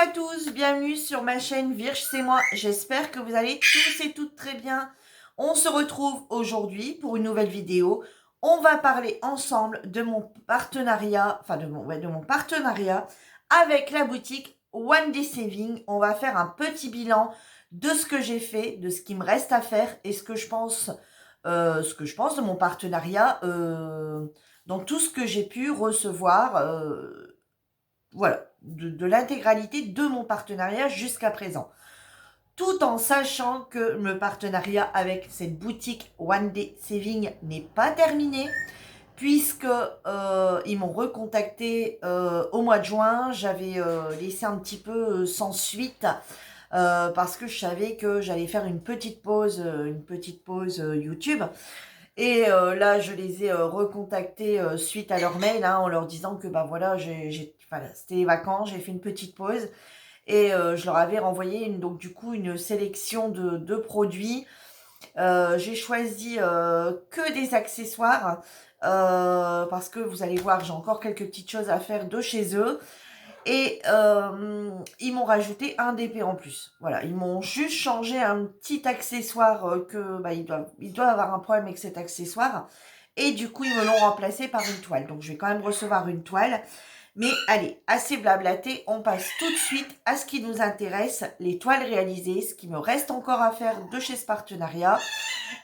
à tous, bienvenue sur ma chaîne Virge, c'est moi. J'espère que vous allez tous et toutes très bien. On se retrouve aujourd'hui pour une nouvelle vidéo. On va parler ensemble de mon partenariat, de mon partenariat avec la boutique One Day Saving. On va faire un petit bilan de ce que j'ai fait, de ce qui me reste à faire et ce que je pense de mon partenariat dans tout ce que j'ai pu recevoir. Voilà, de l'intégralité de mon partenariat jusqu'à présent. Tout en sachant que le partenariat avec cette boutique One Day Saving n'est pas terminé, puisque ils m'ont recontacté au mois de juin. J'avais laissé un petit peu sans suite parce que je savais que j'allais faire une petite pause YouTube. Et là, je les ai recontactés suite à leur mail, en leur disant que voilà, c'était les vacances, j'ai fait une petite pause et je leur avais renvoyé donc du coup une sélection de produits. J'ai choisi que des accessoires parce que vous allez voir, j'ai encore quelques petites choses à faire de chez eux. Et ils m'ont rajouté un DP en plus. Voilà, ils m'ont juste changé un petit accessoire ils doivent avoir un problème avec cet accessoire. Et du coup, ils me l'ont remplacé par une toile. Donc, je vais quand même recevoir une toile. Mais allez, assez blablaté, on passe tout de suite à ce qui nous intéresse, les toiles réalisées, ce qui me reste encore à faire de chez ce partenariat.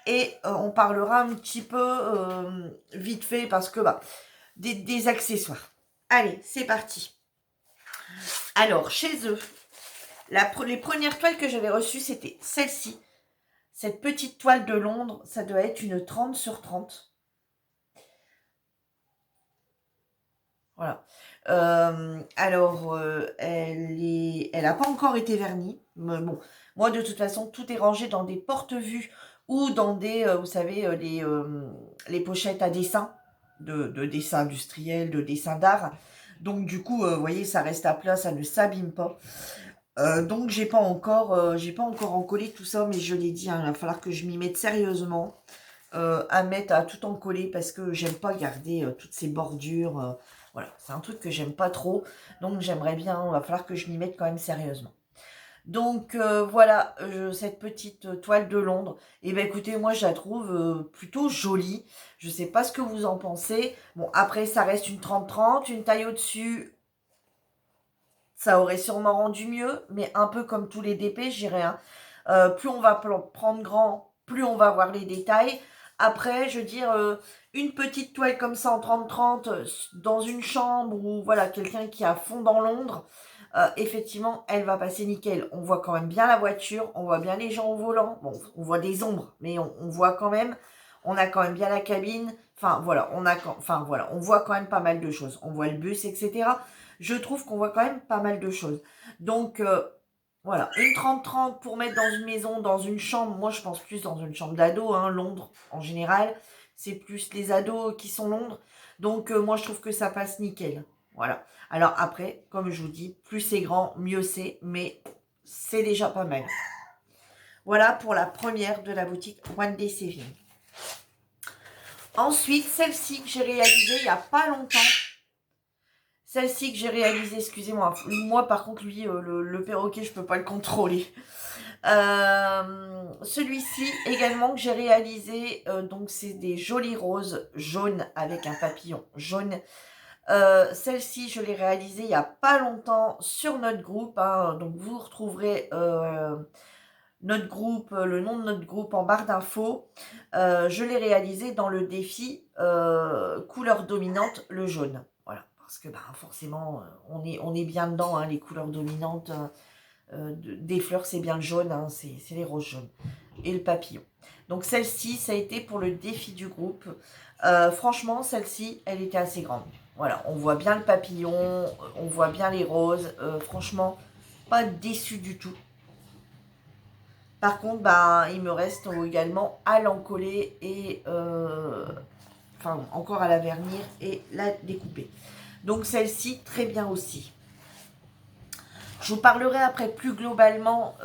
Et on parlera un petit peu vite fait parce que des accessoires. Allez, c'est parti. Alors, chez eux, les premières toiles que j'avais reçues, c'était celle-ci. Cette petite toile de Londres, ça doit être une 30 sur 30. Voilà. Elle n'a pas encore été vernie. Mais bon, moi, de toute façon, tout est rangé dans des porte-vues ou dans des, vous savez, les pochettes à dessin, de dessin industriel, de dessin d'art. Donc, du coup, vous voyez, ça reste à plat, ça ne s'abîme pas. Donc j'ai pas encore encollé tout ça, mais je l'ai dit, il va falloir que je m'y mette sérieusement à tout encoller parce que j'aime pas garder toutes ces bordures. Voilà, c'est un truc que j'aime pas trop, donc j'aimerais bien, il va falloir que je m'y mette quand même sérieusement. Donc voilà, cette petite toile de Londres, et ben écoutez, moi je la trouve plutôt jolie. Je sais pas ce que vous en pensez. Bon, après ça reste une 30-30, une taille au-dessus. Ça aurait sûrement rendu mieux, mais un peu comme tous les DP, j'irais. Plus on va prendre grand, plus on va voir les détails. Après, je veux dire, une petite toile comme ça en 30-30 dans une chambre ou voilà, quelqu'un qui a fond dans Londres, effectivement, elle va passer nickel. On voit quand même bien la voiture, on voit bien les gens au volant. Bon, on voit des ombres, mais on voit quand même. On a quand même bien la cabine. Enfin voilà, on voit quand même pas mal de choses. On voit le bus, etc. Je trouve qu'on voit quand même pas mal de choses. Donc voilà, une 30-30 pour mettre dans une maison, dans une chambre. Moi, je pense plus dans une chambre d'ado, Londres en général. C'est plus les ados qui sont Londres. Donc moi, je trouve que ça passe nickel. Voilà. Alors après, comme je vous dis, plus c'est grand, mieux c'est. Mais c'est déjà pas mal. Voilà pour la première de la boutique One Day Saving. Ensuite, celle-ci que j'ai réalisée il n'y a pas longtemps. Celle-ci que j'ai réalisée, excusez-moi. Moi, par contre, lui, le perroquet, je peux pas le contrôler. Celui-ci également que j'ai réalisé, donc c'est des jolies roses jaunes avec un papillon jaune. Celle-ci, je l'ai réalisée il n'y a pas longtemps sur notre groupe. Donc vous retrouverez notre groupe, le nom de notre groupe en barre d'infos. Je l'ai réalisé dans le défi couleur dominante, le jaune. Voilà, parce que forcément, on est bien dedans, les couleurs dominantes des fleurs, c'est bien le jaune, c'est les roses jaunes. Et le papillon. Donc celle-ci, ça a été pour le défi du groupe. Franchement, celle-ci, elle était assez grande. Voilà, on voit bien le papillon, on voit bien les roses. Franchement, pas déçu du tout. Par contre, il me reste également à l'encoller et encore à la vernir et la découper. Donc celle-ci, très bien aussi. Je vous parlerai après plus globalement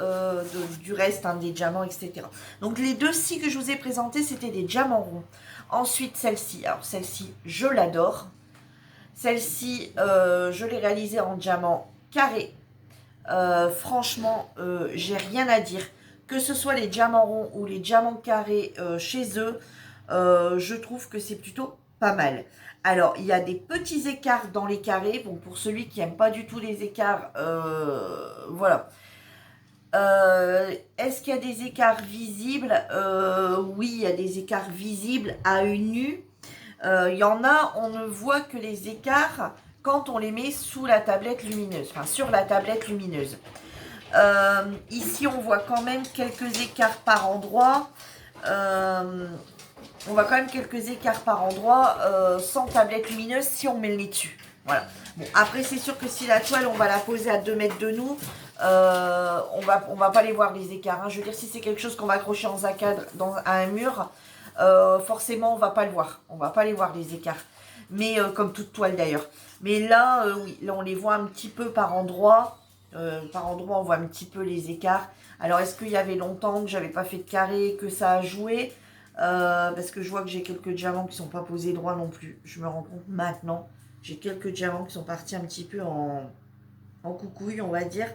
du reste, des diamants, etc. Donc les deux scies que je vous ai présentés, c'était des diamants ronds. Ensuite, celle-ci. Alors celle-ci, je l'adore. Celle-ci, je l'ai réalisée en diamant carré. Franchement, j'ai rien à dire. Que ce soit les diamants ronds ou les diamants carrés chez eux, je trouve que c'est plutôt pas mal. Alors, il y a des petits écarts dans les carrés. Bon, pour celui qui n'aime pas du tout les écarts, voilà. Est-ce qu'il y a des écarts visibles? Oui, il y a des écarts visibles à une nu. Il y en a, on ne voit que les écarts quand on les met sous la tablette lumineuse, enfin sur la tablette lumineuse. Ici, on voit quand même quelques écarts par endroit. On voit quand même quelques écarts par endroit sans tablette lumineuse si on met le nez dessus. Voilà. Bon, après, c'est sûr que si la toile, on va la poser à 2 mètres de nous, on va pas les voir les écarts. Hein. Je veux dire, si c'est quelque chose qu'on va accrocher en zacadre à un mur, forcément, on va pas le voir. On va pas les voir les écarts. Mais comme toute toile d'ailleurs. Mais là, oui, là, on les voit un petit peu par endroit. On voit un petit peu les écarts. Alors, est-ce qu'il y avait longtemps que j'avais pas fait de carré, que ça a joué parce que je vois que j'ai quelques diamants qui sont pas posés droit non plus. Je me rends compte maintenant. J'ai quelques diamants qui sont partis un petit peu en coucouille, on va dire.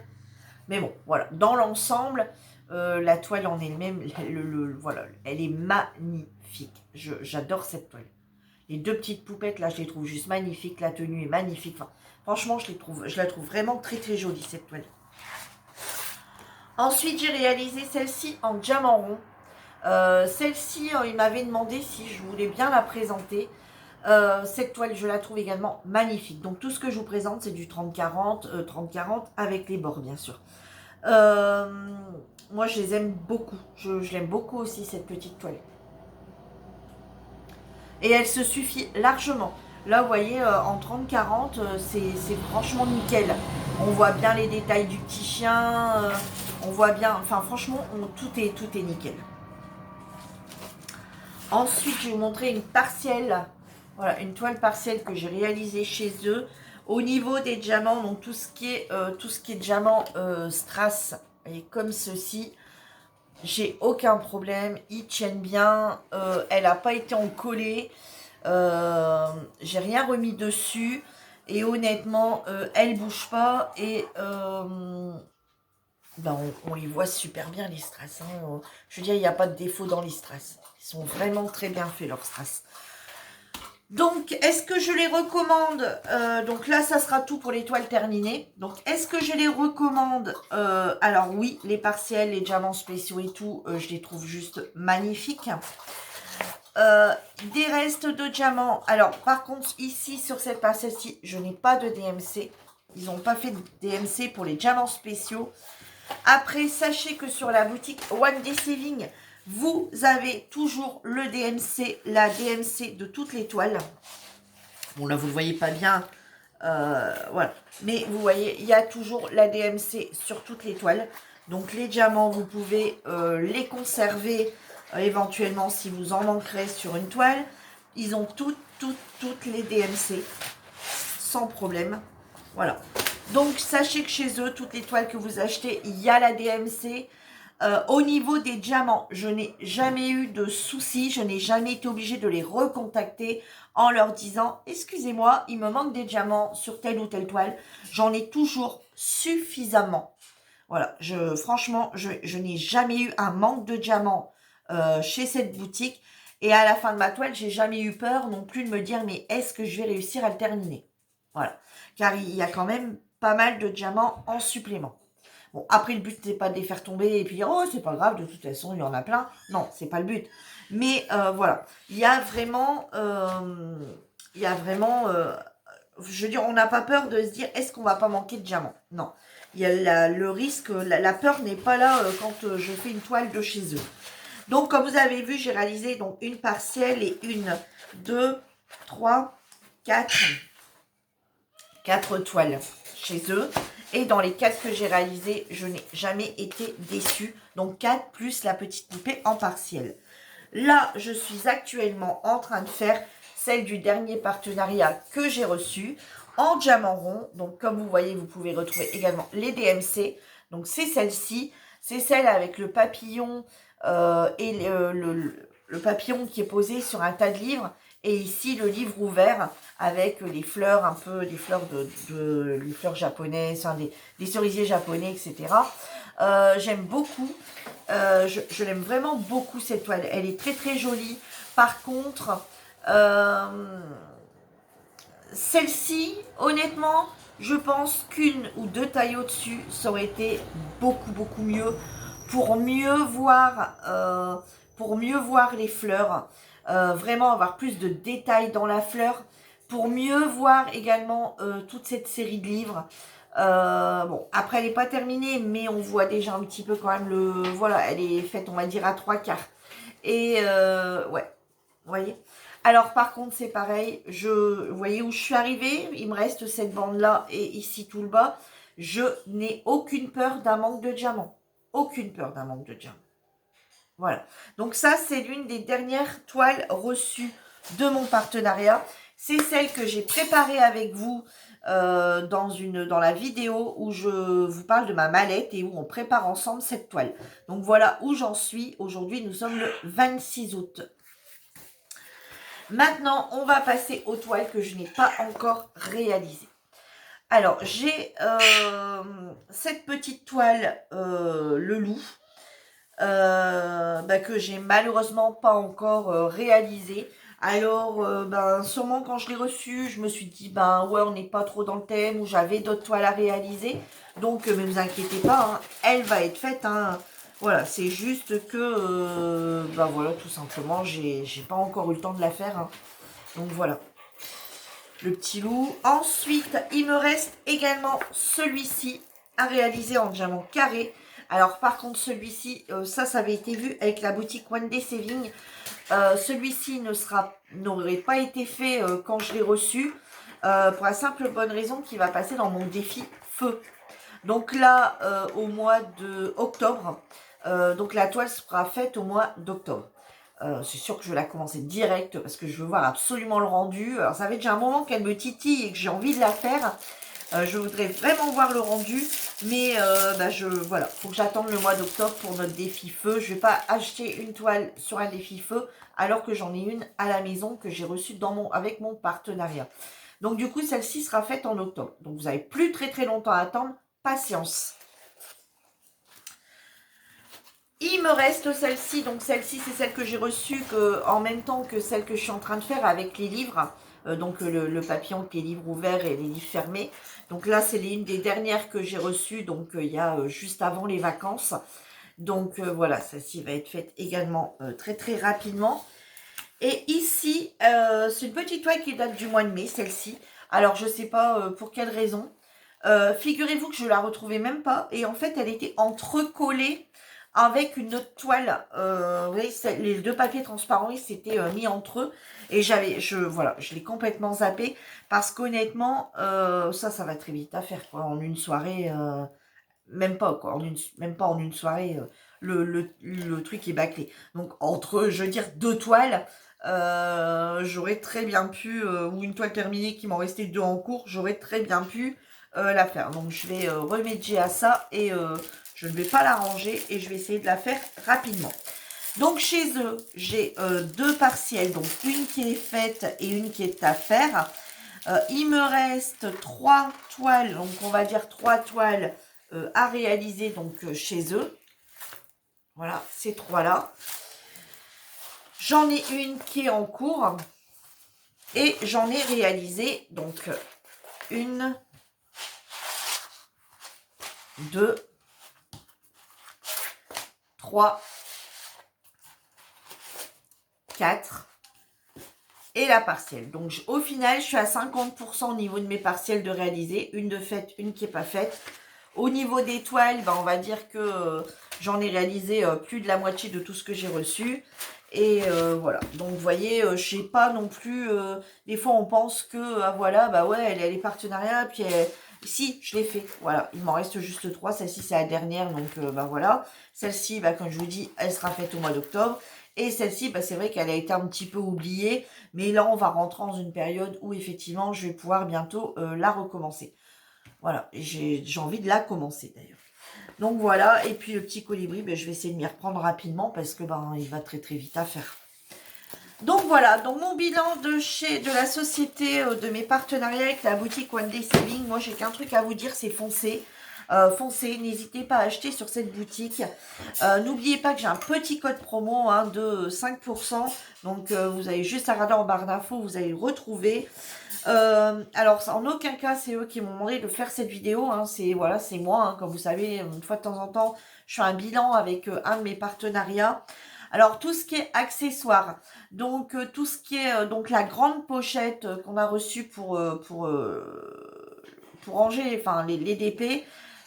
Mais bon, voilà. Dans l'ensemble, la toile en elle-même, voilà, elle est magnifique. J'adore cette toile. Les deux petites poupettes, là, je les trouve juste magnifiques. La tenue est magnifique. Enfin, franchement, je la trouve vraiment très, très jolie, cette toile. Ensuite, j'ai réalisé celle-ci en diamant rond. Celle-ci, il m'avait demandé si je voulais bien la présenter. Cette toile, je la trouve également magnifique. Donc, tout ce que je vous présente, c'est du 30-40, 30-40 avec les bords, bien sûr. Moi, je les aime beaucoup. Je l'aime beaucoup aussi, cette petite toile. Et elle se suffit largement. Là, vous voyez, en 30-40, c'est franchement nickel. On voit bien les détails du petit chien. On voit bien, enfin, franchement, tout est nickel. Ensuite, je vais vous montrer une partielle. Voilà, une toile partielle que j'ai réalisée chez eux. Au niveau des diamants, donc tout ce qui est diamant strass, et comme ceci, j'ai aucun problème. Ils tiennent bien. Elle n'a pas été encollée. J'ai rien remis dessus. Et honnêtement, elle bouge pas. Et ben on les voit super bien, les strass. Hein. Je veux dire, il n'y a pas de défaut dans les strass. Ils sont vraiment très bien faits, leurs strass. Donc, est-ce que je les recommande? Donc là, ça sera tout pour les toiles terminées. Donc, est-ce que je les recommande? Alors oui, les partiels, les diamants spéciaux et tout, je les trouve juste magnifiques. Des restes de diamants. Alors, par contre, ici, sur cette partielle-ci, je n'ai pas de DMC. Ils n'ont pas fait de DMC pour les diamants spéciaux. Après, sachez que sur la boutique One Day Saving, vous avez toujours le DMC, la DMC de toutes les toiles. Bon, là, vous ne le voyez pas bien. Voilà. Mais vous voyez, il y a toujours la DMC sur toutes les toiles. Donc, les diamants, vous pouvez les conserver éventuellement si vous en manquerez sur une toile. Ils ont toutes les DMC sans problème. Voilà. Donc, sachez que chez eux, toutes les toiles que vous achetez, il y a la DMC. Au niveau des diamants, je n'ai jamais eu de soucis. Je n'ai jamais été obligée de les recontacter en leur disant « Excusez-moi, il me manque des diamants sur telle ou telle toile. » J'en ai toujours suffisamment. Voilà, franchement, je n'ai jamais eu un manque de diamants chez cette boutique. Et à la fin de ma toile, j'ai jamais eu peur non plus de me dire « Mais est-ce que je vais réussir à le terminer ?» Voilà, car il y a quand même pas mal de diamants en supplément. Bon, après, le but, c'est pas de les faire tomber et puis dire, oh, c'est pas grave, de toute façon, il y en a plein. Non, c'est pas le but. Mais voilà, il y a vraiment, je veux dire, on n'a pas peur de se dire, est-ce qu'on va pas manquer de diamants? Non, il y a le risque, la peur n'est pas là quand je fais une toile de chez eux. Donc, comme vous avez vu, j'ai réalisé donc une partielle et 1, 2, 3, 4 toiles chez eux. Et dans les 4 que j'ai réalisés, je n'ai jamais été déçue. Donc 4 plus la petite poupée en partiel. Là, je suis actuellement en train de faire celle du dernier partenariat que j'ai reçu en diamant rond. Donc comme vous voyez, vous pouvez retrouver également les DMC. Donc c'est celle-ci. C'est celle avec le papillon et le papillon qui est posé sur un tas de livres. Et ici, le livre ouvert avec les fleurs, un peu des fleurs les fleurs japonaises, enfin, des cerisiers japonais, etc. J'aime beaucoup. Je l'aime vraiment beaucoup cette toile. Elle est très très jolie. Par contre, celle-ci, honnêtement, je pense qu'une ou deux tailles au-dessus, ça aurait été beaucoup mieux pour mieux voir les fleurs. Vraiment avoir plus de détails dans la fleur. Pour mieux voir également toute cette série de livres. Bon, après elle n'est pas terminée, mais on voit déjà un petit peu quand même le... Voilà, elle est faite, on va dire, à 3/4. Et ouais, vous voyez. Alors par contre c'est pareil, vous voyez où je suis arrivée, il me reste cette bande là et ici tout le bas. Je n'ai aucune peur d'un manque de diamants. Aucune peur d'un manque de diamants. Voilà. Donc ça c'est l'une des dernières toiles reçues de mon partenariat. C'est celle que j'ai préparée avec vous dans la vidéo où je vous parle de ma mallette et où on prépare ensemble cette toile. Donc voilà où j'en suis. Aujourd'hui nous sommes le 26 août. Maintenant, on va passer aux toiles que je n'ai pas encore réalisées. Alors, j'ai cette petite toile, le loup, que j'ai malheureusement pas encore réalisée. Alors, sûrement quand je l'ai reçue, je me suis dit, ouais, on n'est pas trop dans le thème, ou j'avais d'autres toiles à réaliser. Donc, ne vous inquiétez pas, hein, elle va être faite, hein. Voilà, c'est juste que, voilà, tout simplement, j'ai pas encore eu le temps de la faire, hein. Donc voilà, le petit loup. Ensuite, il me reste également celui-ci à réaliser en diamant carré. Alors par contre, celui-ci, ça avait été vu avec la boutique One Day Saving. Celui-ci n'aurait pas été fait quand je l'ai reçu. Pour la simple bonne raison qu'il va passer dans mon défi feu. Donc là, au mois d'octobre, donc la toile sera faite au mois d'octobre. C'est sûr que je vais la commencer direct parce que je veux voir absolument le rendu. Alors ça fait déjà un moment qu'elle me titille et que j'ai envie de la faire. Je voudrais vraiment voir le rendu. Mais voilà, faut que j'attende le mois d'octobre pour notre défi feu. Je ne vais pas acheter une toile sur un défi feu alors que j'en ai une à la maison que j'ai reçue avec mon partenariat. Donc du coup, celle-ci sera faite en octobre. Donc vous n'avez plus très longtemps à attendre. Patience. Il me reste celle-ci. Donc celle-ci, c'est celle que j'ai reçue en même temps que celle que je suis en train de faire avec les livres. Donc le papillon avec les livres ouverts et les livres fermés. Donc là, c'est l'une des dernières que j'ai reçues. Donc il y a juste avant les vacances. Donc voilà, celle-ci va être faite également très rapidement. Et ici, c'est une petite toile qui date du mois de mai, celle-ci. Alors je ne sais pas pour quelle raison. Figurez-vous que je la retrouvais même pas. Et en fait, elle était entrecollée avec une autre toile. Vous voyez, les deux papiers transparents, ils s'étaient mis entre eux. Et je l'ai complètement zappé. Parce qu'honnêtement, ça va très vite à faire, quoi. En une soirée, même pas, quoi. Même pas en une soirée, le truc est bâclé. Donc, entre, je veux dire, deux toiles, j'aurais très bien pu, ou une toile terminée qui m'en restait deux en cours, j'aurais très bien pu la faire. Donc je vais remédier à ça et je ne vais pas la ranger et je vais essayer de la faire rapidement. Donc chez eux, j'ai deux partiels, donc une qui est faite et une qui est à faire. Il me reste 3 toiles, donc on va dire 3 toiles à réaliser donc chez eux. Voilà, ces 3-là. J'en ai une qui est en cours et j'en ai réalisé donc une, 2, 3, 4 et la partielle. Donc au final, je suis à 50% au niveau de mes partielles de réaliser. Une de faite, une qui n'est pas faite. Au niveau des toiles, on va dire que j'en ai réalisé plus de la moitié de tout ce que j'ai reçu. Et voilà. Donc vous voyez, je sais pas non plus. Des fois on pense que voilà, ouais, elle est les partenariats, puis si, je l'ai fait. Voilà, il m'en reste juste 3. Celle-ci c'est la dernière, donc voilà. Celle-ci, comme je vous dis, elle sera faite au mois d'octobre. Et celle-ci, c'est vrai qu'elle a été un petit peu oubliée. Mais là, on va rentrer dans une période où effectivement, je vais pouvoir bientôt la recommencer. Voilà, j'ai envie de la commencer d'ailleurs. Donc voilà, et puis le petit colibri, je vais essayer de m'y reprendre rapidement parce que il va très vite à faire. Donc voilà, donc mon bilan de la société, de mes partenariats avec la boutique One Day Saving, moi j'ai qu'un truc à vous dire, c'est foncez. Foncez, n'hésitez pas à acheter sur cette boutique. N'oubliez pas que j'ai un petit code promo hein, de 5%. Donc vous avez juste à regarder en barre d'infos, vous allez le retrouver. Alors en aucun cas c'est eux qui m'ont demandé de faire cette vidéo. Hein, c'est voilà, c'est moi, hein, comme vous savez, une fois de temps en temps, je fais un bilan avec un de mes partenariats. Alors tout ce qui est accessoires, donc tout ce qui est donc la grande pochette qu'on a reçue pour ranger, enfin les DP.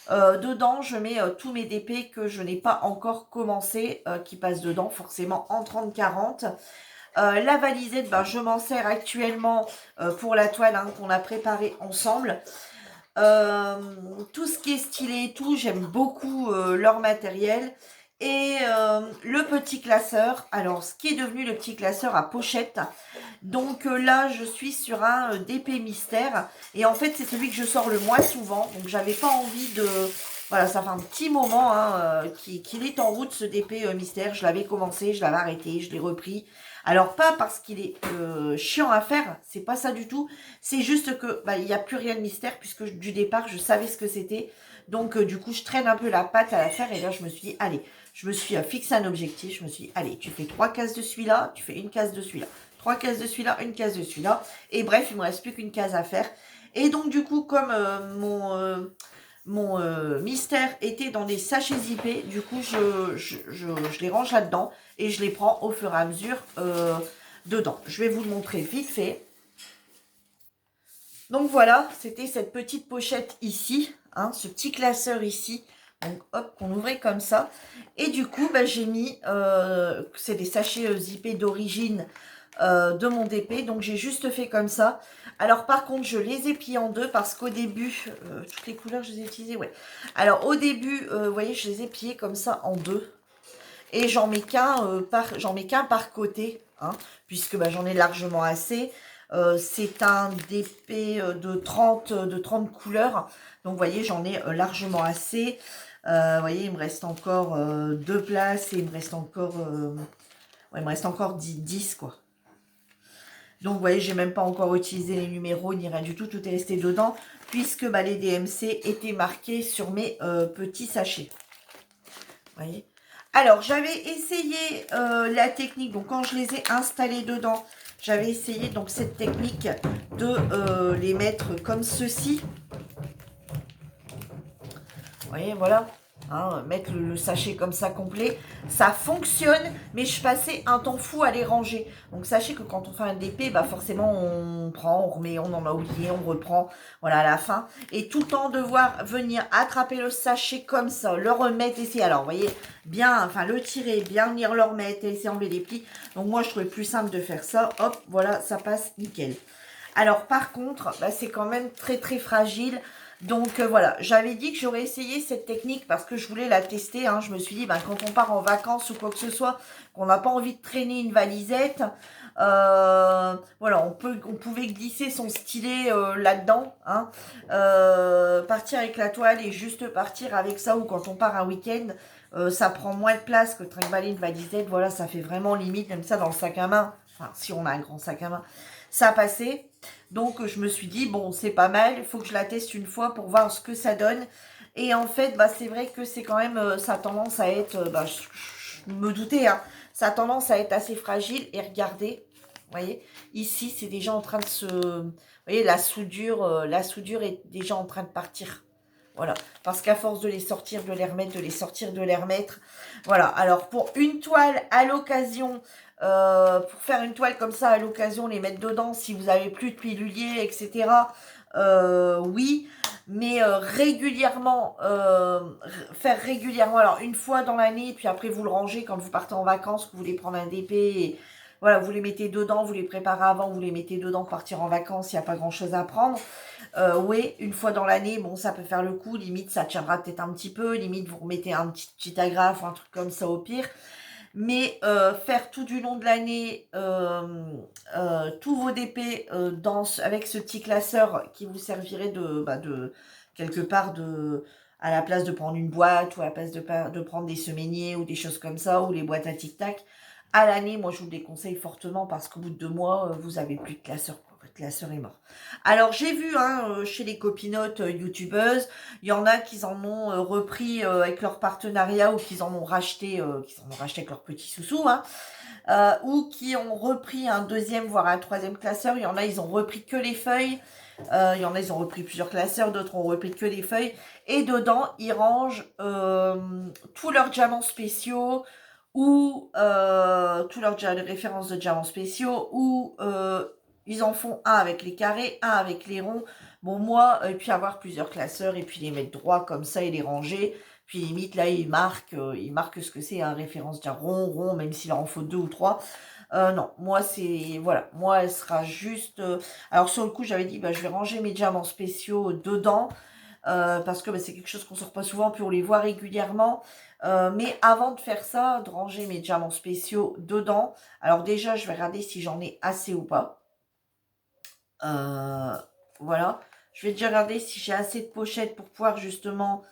Dedans, je mets tous mes DP que je n'ai pas encore commencé, qui passent dedans, forcément en 30-40. La valisette, ben, je m'en sers actuellement pour la toile hein, qu'on a préparée ensemble. Tout ce qui est stylé et tout, j'aime beaucoup leur matériel. Et le petit classeur, alors ce qui est devenu le petit classeur à pochette. Donc là, je suis sur un DP mystère. Et en fait, c'est celui que je sors le moins souvent. Donc j'avais pas envie de... Voilà, ça fait un petit moment hein, qu'il est en route ce DP mystère. Je l'avais commencé, je l'avais arrêté, je l'ai repris. Alors pas parce qu'il est chiant à faire, c'est pas ça du tout. C'est juste que bah, il n'y a plus rien de mystère puisque du départ, je savais ce que c'était. Donc du coup, je traîne un peu la patte à la faire. Et là, je me suis dit, allez, je me suis fixé un objectif. Je me suis dit, allez, tu fais 3 cases de celui-là, tu fais une case de celui-là. 3 cases de celui-là, une case de celui-là. Et bref, il me reste plus qu'une case à faire. Et donc du coup, comme mon mystère était dans des sachets zippés, du coup, je les range là-dedans et je les prends au fur et à mesure dedans. Je vais vous le montrer vite fait. Donc voilà, c'était cette petite pochette ici, hein, ce petit classeur ici. Donc hop, qu'on ouvrait comme ça. Et du coup, bah, j'ai mis, c'est des sachets zippés d'origine de mon DP. Donc j'ai juste fait comme ça. Alors par contre, je les ai pliés en deux parce qu'au début, toutes les couleurs, je les ai utilisées, ouais. Alors au début, vous voyez, je les ai pliés comme ça en deux. Et j'en mets qu'un par côté, hein, puisque bah, j'en ai largement assez. C'est un DP de 30 couleurs. Donc, vous voyez, j'en ai largement assez. Vous voyez, il me reste encore deux places et il me reste encore, ouais, il me reste encore 10 quoi. Donc, vous voyez, j'ai même pas encore utilisé les numéros ni rien du tout. Tout est resté dedans, puisque bah, les DMC étaient marqués sur mes petits sachets. Vous voyez. Alors, j'avais essayé la technique, donc quand je les ai installés dedans, j'avais essayé donc cette technique de les mettre comme ceci. Vous voyez, voilà. Hein, mettre le sachet comme ça complet, ça fonctionne, mais je passais un temps fou à les ranger. Donc sachez que quand on fait un DP, bah forcément on prend, on remet, on en a oublié, on reprend, voilà à la fin. Et tout le temps devoir venir attraper le sachet comme ça, le remettre, essayer. Alors vous voyez, bien, enfin le tirer, bien venir le remettre, essayer enlever les plis. Donc moi je trouvais plus simple de faire ça, hop, voilà, ça passe nickel. Alors par contre, bah, c'est quand même très très fragile. Donc voilà, j'avais dit que j'aurais essayé cette technique parce que je voulais la tester. Hein. Je me suis dit, ben, quand on part en vacances ou quoi que ce soit, qu'on n'a pas envie de traîner une valisette, voilà, on pouvait glisser son stylet là-dedans, hein, partir avec la toile et juste partir avec ça, ou quand on part un week-end, ça prend moins de place que trimballer une valisette. Voilà, ça fait vraiment limite, même ça dans le sac à main, enfin si on a un grand sac à main, ça a passé. Donc je me suis dit, bon c'est pas mal, il faut que je la teste une fois pour voir ce que ça donne. Et en fait, bah, c'est vrai que c'est quand même, ça a tendance à être, bah, je me doutais, hein, ça a tendance à être assez fragile. Et regardez, vous voyez, ici c'est déjà en train de se... Vous voyez, la soudure est déjà en train de partir. Voilà, parce qu'à force de les sortir, de les remettre, de les sortir, de les remettre. Voilà, alors pour une toile à l'occasion, pour faire une toile comme ça à l'occasion, les mettre dedans si vous n'avez plus de pilulier, etc. Oui, mais régulièrement, faire régulièrement, alors une fois dans l'année, puis après vous le rangez quand vous partez en vacances, que vous voulez prendre un DP, et voilà, vous les mettez dedans, vous les préparez avant, vous les mettez dedans pour partir en vacances, il n'y a pas grand chose à prendre. Oui, une fois dans l'année, bon, ça peut faire le coup, limite ça tiendra peut-être un petit peu, limite vous remettez un petit agrafe ou un truc comme ça au pire. Mais faire tout du long de l'année tous vos DP avec ce petit classeur qui vous servirait de quelque part à la place de prendre une boîte ou à la place de prendre des semainiers ou des choses comme ça, ou les boîtes à tic-tac. À l'année, moi, je vous le déconseille fortement parce qu'au bout de 2 mois, vous avez plus de classeur, quoi. Votre classeur est mort. Alors, j'ai vu, hein, chez les copinotes youtubeuses, il y en a qui en ont repris avec leur partenariat ou qui en ont racheté avec leurs petits sous-sous, hein, ou qui ont repris un deuxième, voire un troisième classeur. Il y en a, ils ont repris que les feuilles. Il y en a, ils ont repris plusieurs classeurs, d'autres ont repris que les feuilles. Et dedans, ils rangent tous leurs diamants spéciaux ou tous leurs références de diamants spéciaux ou ils en font un avec les carrés, un avec les ronds. Bon, moi, et puis avoir plusieurs classeurs et puis les mettre droit comme ça et les ranger. Puis limite, là, ils marquent ce que c'est, un référence d'un rond, même s'il en faut 2 ou 3. Non, moi, c'est... Voilà, moi, elle sera juste... alors, sur le coup, j'avais dit, bah, je vais ranger mes diamants spéciaux dedans. Parce que bah, c'est quelque chose qu'on sort pas souvent, puis on les voit régulièrement. Mais avant de faire ça, de ranger mes diamants spéciaux dedans, alors déjà, je vais regarder si j'en ai assez ou pas. Voilà. Je vais déjà regarder si j'ai assez de pochettes pour pouvoir justement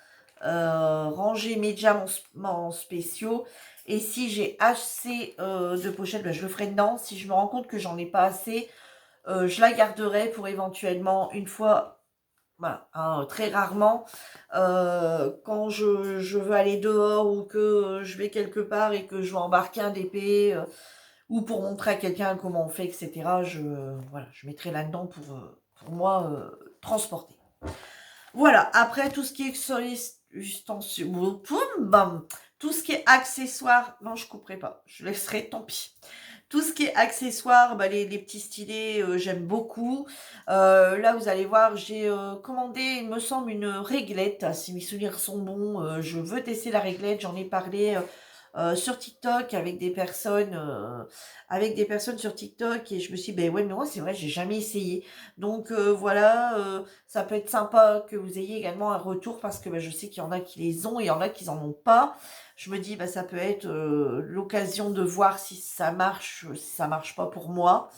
ranger mes diamants spéciaux. Et si j'ai assez de pochettes, ben, je le ferai dedans. Si je me rends compte que j'en ai pas assez, je la garderai pour éventuellement une fois, voilà, hein, très rarement, quand je veux aller dehors ou que je vais quelque part et que je veux embarquer un DP ou pour montrer à quelqu'un comment on fait, etc. Voilà, je mettrai là-dedans pour moi transporter. Voilà, après tout ce qui est ustensiles, tout ce qui est accessoires, non, je couperai pas, je laisserai, tant pis. Tout ce qui est accessoires, bah, les petits stylets, j'aime beaucoup. Là, vous allez voir, j'ai commandé, il me semble, une réglette. Si mes souvenirs sont bons, je veux tester la réglette. J'en ai parlé sur TikTok avec des personnes sur TikTok et je me suis dit, ben ouais, mais moi, c'est vrai, j'ai jamais essayé. Donc voilà, ça peut être sympa que vous ayez également un retour parce que bah, je sais qu'il y en a qui les ont et il y en a qui en ont pas. Je me dis, bah, ça peut être l'occasion de voir si ça marche pas pour moi.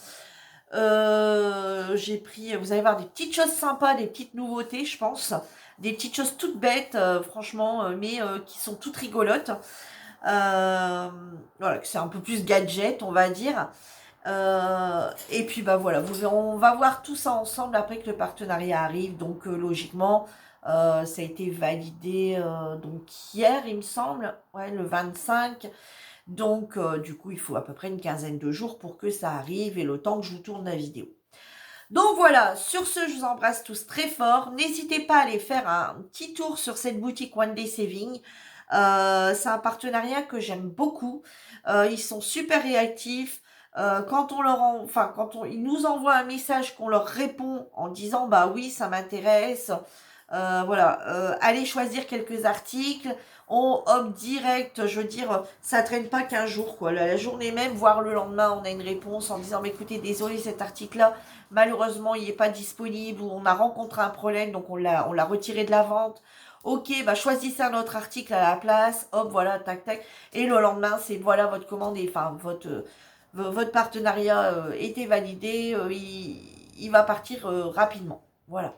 J'ai pris, vous allez voir, des petites choses sympas, des petites nouveautés, je pense. Des petites choses toutes bêtes, franchement, mais qui sont toutes rigolotes. Voilà, que c'est un peu plus gadget, on va dire. Et puis bah voilà, on va voir tout ça ensemble après que le partenariat arrive. Donc logiquement, ça a été validé donc hier, il me semble, ouais, le 25. Donc du coup, il faut à peu près une quinzaine de jours pour que ça arrive et le temps que je vous tourne la vidéo. Donc voilà, sur ce, je vous embrasse tous très fort. N'hésitez pas à aller faire un petit tour sur cette boutique One Day Saving. C'est un partenariat que j'aime beaucoup. Ils sont super réactifs. Quand on ils nous envoient un message qu'on leur répond en disant bah oui, ça m'intéresse. Voilà, allez choisir quelques articles. On hop direct, je veux dire, ça traîne pas qu'un jour, quoi. La journée même, voire le lendemain, on a une réponse en disant mais écoutez, désolé, cet article-là, malheureusement, il n'est pas disponible ou on a rencontré un problème, donc on l'a retiré de la vente. Ok, bah choisissez un autre article à la place. Hop, voilà, tac, tac. Et le lendemain, c'est voilà votre commande, votre partenariat était validé. Il va partir rapidement. Voilà.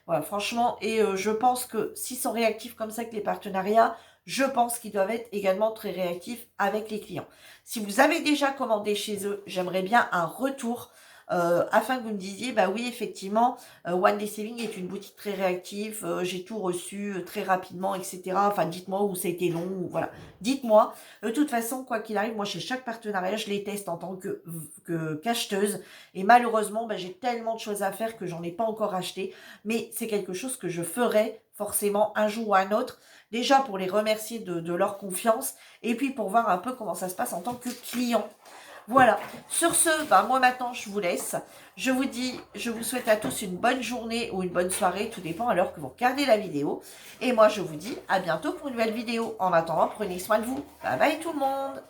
Voilà, franchement. Et je pense que s'ils sont réactifs comme ça avec les partenariats, je pense qu'ils doivent être également très réactifs avec les clients. Si vous avez déjà commandé chez eux, j'aimerais bien un retour afin que vous me disiez, bah oui, effectivement, One Day Saving est une boutique très réactive, j'ai tout reçu très rapidement, etc. Enfin, dites-moi où ça a été long, ou voilà. Dites-moi. De toute façon, quoi qu'il arrive, moi, chez chaque partenariat, je les teste en tant qu'acheteuse. Et malheureusement, bah, j'ai tellement de choses à faire que j'en ai pas encore acheté. Mais c'est quelque chose que je ferai forcément un jour ou un autre. Déjà pour les remercier de leur confiance et puis pour voir un peu comment ça se passe en tant que client. Voilà. Sur ce, bah, moi maintenant je vous laisse. Je vous souhaite à tous une bonne journée ou une bonne soirée, tout dépend à l'heure que vous regardez la vidéo. Et moi je vous dis à bientôt pour une nouvelle vidéo. En attendant, prenez soin de vous. Bye bye tout le monde.